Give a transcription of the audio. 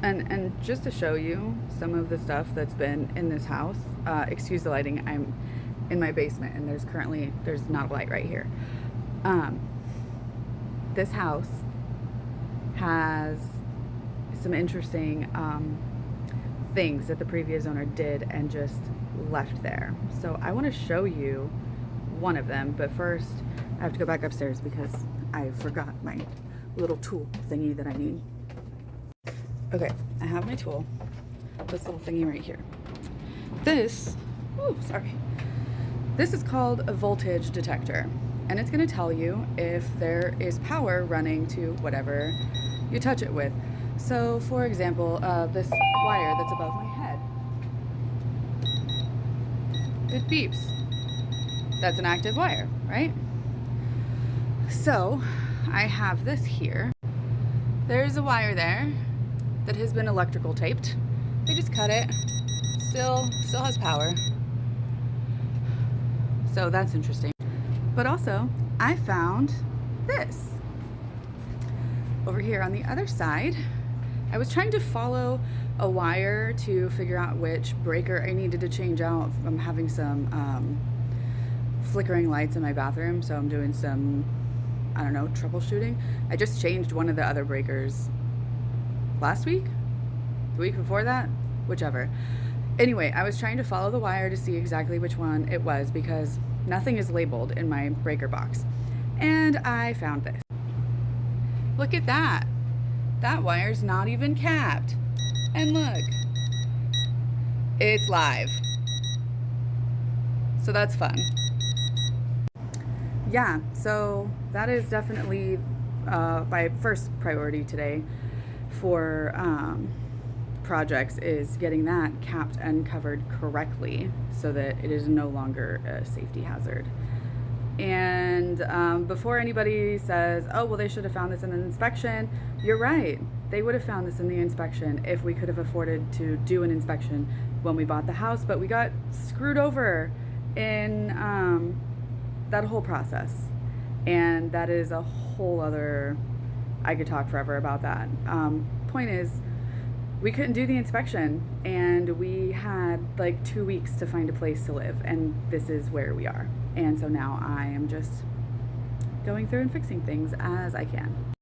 And just to show you some of the stuff that's been in this house, excuse the lighting, I'm in my basement and there's not a light right here. Um, this house has some interesting things that the previous owner did and just left there. So I want to show you one of them, but first I have to go back upstairs because I forgot my little tool thingy that I need. Okay, I have my tool, this little thingy right here. This is called a voltage detector, and it's going to tell you if there is power running to whatever you touch it with. So, for example, this wire that's above my head, it beeps. That's an active wire, right? So, I have this here. There's a wire there that has been electrical taped. They just cut it. Still has power. So that's interesting. But also, I found this over here on the other side. I was trying to follow a wire to figure out which breaker I needed to change out. I'm having some flickering lights in my bathroom, so I'm doing some, I don't know, troubleshooting. I just changed one of the other breakers last week, the week before that, whichever. Anyway, I was trying to follow the wire to see exactly which one it was because nothing is labeled in my breaker box. And I found this. Look at that. That wire's not even capped. And look, it's live. So that's fun. Yeah, so that is definitely my first priority today for projects, is getting that capped and covered correctly so that it is no longer a safety hazard. And before anybody says, oh, well, they should have found this in an inspection, you're right. They would have found this in the inspection if we could have afforded to do an inspection when we bought the house, but we got screwed over in that whole process. And that is a whole other, I could talk forever about that. Point is, we couldn't do the inspection and we had like 2 weeks to find a place to live, and this is where we are. And so now I am just going through and fixing things as I can.